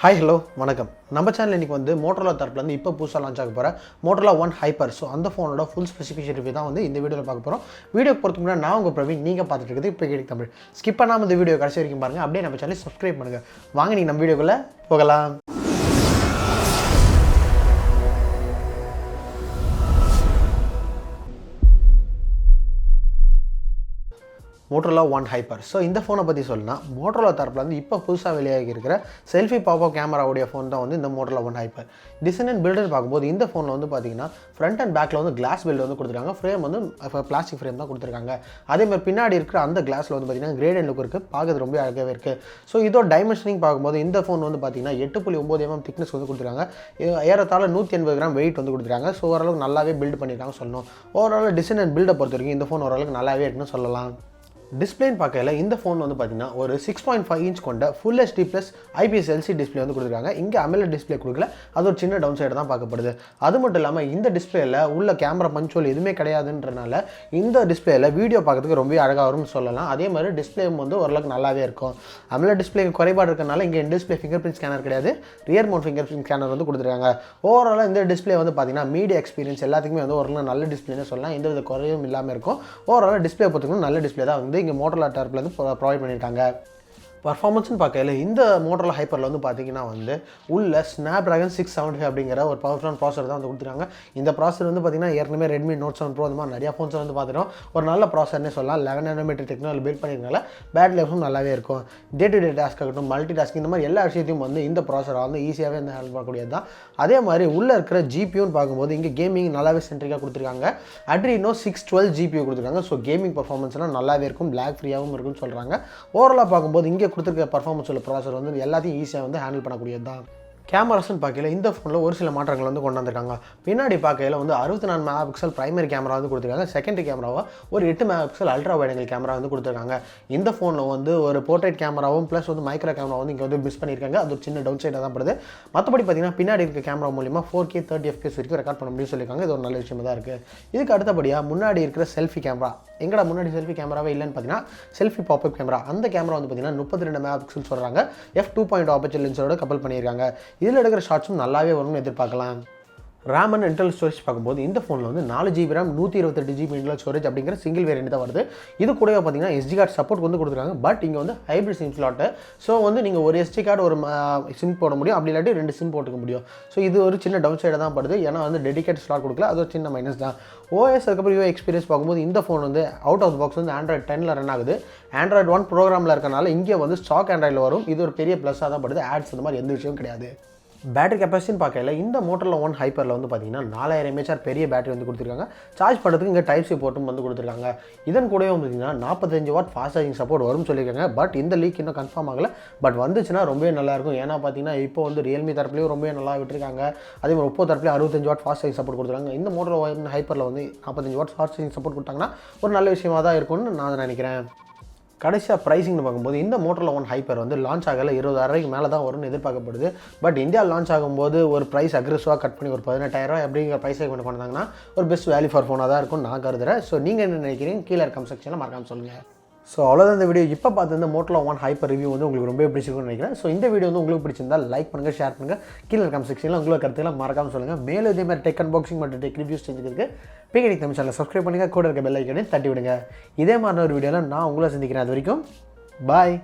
Hi hello வணக்கம். நம்ம channel இன்றைக்கி வந்து மோட்டோரோலா தரப்புலேருந்து இப்போ புதுசாக லான்ச் ஆக போகிற மோட்டோரோலா ஒன் ஹைப்பர். ஸோ அந்த ஃபோனோட ஃபுல் ஸ்பெசிஃபிகேஷன் ரிவ்யூ தான் வந்து இந்த வீடியோவில் பார்க்க போகிறோம். வீடியோ பொறுத்து முன்னாடி நான் உங்கள் பிரவீன், நீங்கள் பார்த்துட்டு இருக்குது இப்போ கேட்க தமிழ். ஸ்கிப் பண்ணாமல் இந்த வீடியோ கடைசி வரைக்கும் பாருங்கள். அப்படியே நம்ம சேனல் சப்ஸ்கிரைப் பண்ணுங்கள். வாங்க நீங்கள் நம்ம வீடியோக்குள்ளே போகலாம். Motorola one hyper. ஸோ இந்த ஃபோனை பற்றி சொல்லணும்னா மோட்டோரோலா தரப்பில் வந்து இப்போ புதுசாக வெளியாகி இருக்கிற செல்ஃபி பாப்பப் கேமராவுடைய ஃபோன் தான் வந்து இந்த Motorola one hyper. Design and builder பார்க்கும்போது இந்த ஃபோனில் வந்து பார்த்தீங்கன்னா ஃப்ரண்ட் அண்ட் பேக்கில் வந்து கிளாஸ் பில்ட் வந்து கொடுத்துருக்காங்க. ஃப்ரேம் வந்து பிளாஸ்டிக் ஃப்ரேம் தான் கொடுத்துருக்காங்க. அதேமாதிரி பின்னாடி இருக்கிற அந்த கிளாஸில் வந்து பார்த்தீங்கன்னா கிரேட் அண்ட் லுக் இருக்குது. பார்க்குறது ரொம்ப அழகாகவே இருக்குது. ஸோ இதோட டைமென்ஷனிங் பார்க்கும்போது இந்த ஃபோன் வந்து பார்த்தீங்கன்னா 8.9 mm திக்னஸ் வந்து கொடுத்துருக்காங்க. ஏறத்தாழ 180 கிராம் வெயிட் வந்து கொடுத்துருக்காங்க. ஸோ ஓரளவுக்கு நல்லாவே பில்ட் பண்ணியிருக்காங்க சொல்லணும். ஓவரால் டிசைன் அண்ட் பில்டை பொறுத்த வரைக்கும் இந்த ஃபோன் ஓரளவுக்கு நல்லாவே இருக்குன்னு சொல்லலாம். டிஸ்பிளேன்னு பார்க்கல இந்த ஃபோன் வந்து பார்த்தீங்கன்னா ஒரு 6.5 inch கொண்ட full HD plus IPS LCD display வந்து கொடுத்துருக்காங்க. இங்கே AMOLED டிஸ்பிளே கொடுக்கல, அது ஒரு சின்ன டவுன் சைடு தான் பார்க்கப்படுது. அது மட்டும் இல்லாமல் இந்த டிஸ்பிளேயில் உள்ள கேமரா பஞ்சுவல் எதுவுமே கிடையாதுன்றனால இந்த டிஸ்பிளேயில் வீடியோ பார்க்கறதுக்கு ரொம்ப அழகாக வரும்னு சொல்லலாம். அதே மாதிரி டிஸ்பிளேவும் வந்து ஓரளவுக்கு நல்லாவே இருக்கும். AMOLED டிஸ்பிளே குறைபாடு இருக்கிறனால இங்கே டிஸ்பிளே ஃபிங்கர் பிரிண்ட் ஸ்கேனர் கிடையாது, rear mount finger print scanner வந்து கொடுத்துருக்காங்க. ஓவராலாக இந்த டிஸ்பிளே வந்து பார்த்தீங்கன்னா மீடியா எக்ஸ்பீரியன்ஸ் எல்லாத்துக்குமே வந்து ஒரு நல்ல டிஸ்பிளேன்னு சொல்லலாம். எந்த வித குறையும் இல்லாமல் இருக்கும். ஓவராலாக டிஸ்பிளே பொறுத்தவரைக்கும் நல்ல டிஸ்பிளே தான் வந்து இங்கே மோட்டோரோலா தரப்புல ப்ரொவைட் பண்ணியிருக்காங்க. பர்ஃபார்மன்ஸ்னு பார்க்கல இந்த மோட்டோரோலா ஹைப்பரில் வந்து பார்த்தீங்கன்னா வந்து உள்ள ஸ்னாப்ட்ராகன் 675 அப்படிங்கிற ஒரு பவர்ஃபுல்லான ப்ராசர் தான் வந்து கொடுத்துருக்காங்க. இந்த ப்ராசர் வந்து பார்த்தீங்கன்னா ஏற்கனவே ரெட்மி நோட் 7 ப்ரோ இந்த மாதிரி நிறையா ஃபோன்ஸ் வந்து பார்த்துட்டோம். ஒரு நல்ல ப்ராசர்னே சொல்லலாம். 11 nm டெக்னாலஜி பில்ட் பண்ணியிருக்கனால பேட்டரி லைஃபும் நல்லாவே இருக்கும். டே டு டே டாஸ்க் ஆகட்டும், மல்டி டாஸ்க் இந்த மாதிரி எல்லா விஷயத்தையும் வந்து இந்த ப்ராசரை வந்து ஈஸியாகவே வந்து ஹேண்டில் பண்ணக்கூடியது தான். அதே மாதிரி உள்ளே இருக்கிற ஜிபியூன்னு பார்க்கும்போது இங்கே கேமிங் நல்லாவே சென்ட்ரிக்காக கொடுத்துருக்காங்க. Adrino 612 ஜிபியூ கொடுத்துருக்காங்க. ஸோ கேமிங் பர்ஃபார்மன்ஸ்லாம் நல்லாவே இருக்கும், பிளாக் ஃப்ரீயாகவும் இருக்குன்னு சொல்கிறாங்க. ஓவராலாக பார்க்கும்போது இங்கே கொடுத்துருக்க பர்ஃபார்மன்ஸ் உள்ள ப்ராசர் வந்து எல்லாத்தையும் ஈஸியாக வந்து ஹேண்டில் பண்ணக்கூடியது தான். கேமராஸ்ன்னு பார்க்கல இந்த ஃபோனில் ஒரு சில மாற்றங்கள் வந்து கொண்டு வந்திருக்காங்க. பின்னாடி பார்க்கையில் வந்து 64 MP பிரைமரி கேமரா வந்து கொடுத்துருக்காங்க. செகண்டரி கேமராவை ஒரு 8 MP ultra wide angle camera வந்து கொடுத்துருக்காங்க. இந்த ஃபோனில் வந்து ஒரு போர்ட்ரேட் கேமராவும் ப்ளஸ் வந்து மைக்ரோ கேமரா வந்து இங்கே வந்து மிஸ் பண்ணியிருக்காங்க. அது ஒரு சின்ன டவுன் சைடாக தான் படுது. மற்றபடி பார்த்தீங்கன்னா பின்னாடி இருக்க கேமரா மூலிமா 4K 30 FPS வரைக்கும் ரெக்கார்ட் பண்ண முடியும்னு சொல்லியிருக்காங்க. இது ஒரு நல்ல விஷயமாக தான் இருக்குது. இதுக்கு அடுத்தபடியாக முன்னாடி இருக்கிற செல்ஃபி கேமரா, எங்கடா முன்னாடி செல்ஃபி கேமராவே இல்லைன்னு பார்த்தீங்கன்னா செல்ஃபி பாப்பப் கேமரா. அந்த கேமரா வந்து பார்த்தீங்கன்னா 32 MP சொல்கிறாங்க. f2.0 ஆப்பர்ச்சர் லென்ஸோட கப்பல் பண்ணியிருக்காங்க. இதில் எடுக்கிற ஷார்ட்ஸும் நல்லாவே வரும்னு எதிர்பார்க்கலாம். ரேம் அண்ட் இன்டர்னல் ஸ்டோரேஜ் பார்க்கும்போது இந்த ஃபோனில் வந்து 4GB RAM 128GB internal storage அப்படிங்கிற சிங்கிள் வேரியண்ட் தான் வருது. இது கூடவே பார்த்தீங்கன்னா SD கார்டு சப்போர்ட் வந்து கொடுத்துருக்காங்க. பட் இங்கே வந்து ஹைப்ரிட் சிம் ஸ்லாட்டு. ஸோ வந்து நீங்கள் ஒரு SD கார்டு ஒரு சிம் போட முடியும், அப்படி இல்லாட்டி 2 சிம் போட்டுக்க முடியும். ஸோ இது ஒரு சின்ன டவுன் சைடாக தான் படுது. ஏன்னா வந்து டெடிகேட் ஸ்லாட் கொடுக்கல, அது ஒரு சின்ன மைனஸ் தான். OS அதுக்கப்புறம் யூஐ எக்ஸ்பீரியன்ஸ் பார்க்கும்போது இந்த ஃபோன் வந்து அவுட் ஆஃப் பாக்ஸ் வந்து Android 10 ரன் ஆகுது. Android 1 ப்ரோக்ராமில் இருக்கனால இங்கே வந்து ஸ்டாக் ஆண்ட்ராய்டில் வரும். இது ஒரு பெரிய ப்ளஸ்ஸாக தான் படுது. ஆட்ஸ் இந்த மாதிரி எந்த விஷயமும் கிடையாது. பேட்டரி கெப்பாசிட்டின்னு பார்க்கல இந்த மோட்டோரோலா ஒன் ஹைப்பரில் வந்து பார்த்தீங்கன்னா 4000 mAh பெரிய பேட்டரி வந்து கொடுத்துருக்காங்க. சார்ஜ் பண்ணுறதுக்கு இங்கே டைப் சி போர்ட்டும் வந்து கொடுத்துருக்காங்க. இதன் கூடவே பார்த்தீங்கன்னா 45 வாட் ஃபாஸ்ட் சார்ஜிங் சப்போர்ட் வரும்னு சொல்லியிருக்காங்க. பட் இந்த லீக் இன்னும் கன்ஃபார்ம் ஆகலை. பட் வந்துச்சுன்னா ரொம்பவே நல்லாயிருக்கும். ஏன்னா பார்த்தீங்கன்னா இப்போ வந்து ரியல்மி தரப்புலேயும் ரொம்பவே நல்லா விட்டுருக்காங்க. அதே மாதிரி ஒப்போ தரப்புலேயும் 65 வாட் ஃபாஸ்ட் சார்ஜிங் சப்போர்ட் கொடுத்துருக்காங்க. இந்த மோட்டோரோலா ஒன் ஹைப்பரில் வந்து 45 வாட் ஃபாஸ்ட் சார்ஜிங் சப்போர்ட் கொடுத்தாங்கன்னா ஒரு நல்ல விஷயமாக தான் இருக்கும்னு நான் நினைக்கிறேன். கடைசியாக ப்ரைஸிங்னு பார்க்கும்போது இந்த மோட்டோரோலா ஒன் ஹைப்பர் வந்து லான்ச் ஆகலை 20,000 மேலே தான் வரும்னு எதிர்பார்க்கப்படுது. பட் இந்தியா லான்ச் ஆகும்போது ஒரு ப்ரைஸ் அக்ரெசிவாக கட் பண்ணி ஒரு 18,000 அப்படிங்கிற ப்ரைஸ் கொண்டு வந்தாங்கன்னா ஒரு பெஸ்ட் வேல்யூ ஃபார் ஃபோனாக தான் இருக்கும்னு நான் கருதுறேன். ஸோ நீங்கள் என்ன நினைக்கிறீங்க கீழே கமெண்ட் செக்ஷனில் மறக்காமல் சொல்லுங்கள். ஸோ அவ்வளோதான் இந்த வீடியோ. இப்போ பார்த்து இந்த மோட்டோரோலா ஒன் ஹைப்பர் ரிவ்யூ வந்து உங்களுக்கு ரொம்ப பிடிச்சிருக்குன்னு நினைக்கிறேன். ஸோ இந்த வீடியோ வந்து உங்களுக்கு பிடிச்சிருந்தால் லைக் பண்ணுங்கள், ஷேர் பண்ணுங்கள். கீழே கமெண்ட் செக்ஷனில் உங்களுக்கு கருத்துக்களை மறக்காமல் சொல்லுங்கள். மேலும் இதே மாதிரி டெக் அன்பாக்சிங் மற்றும் டெக் ரிவ்யூஸ் செஞ்சுக்கிறதுக்கு பிகேடிக் தமிழ் சேனலை சப்ஸ்கிரைப் பண்ணுங்கள். கூட இருக்க பெல் ஐக்கனை தட்டி விடுங்க. இதே மாதிரி ஒரு வீடியோவில் நான் உங்களை சந்திக்கிறேன். அது வரைக்கும் பாய்.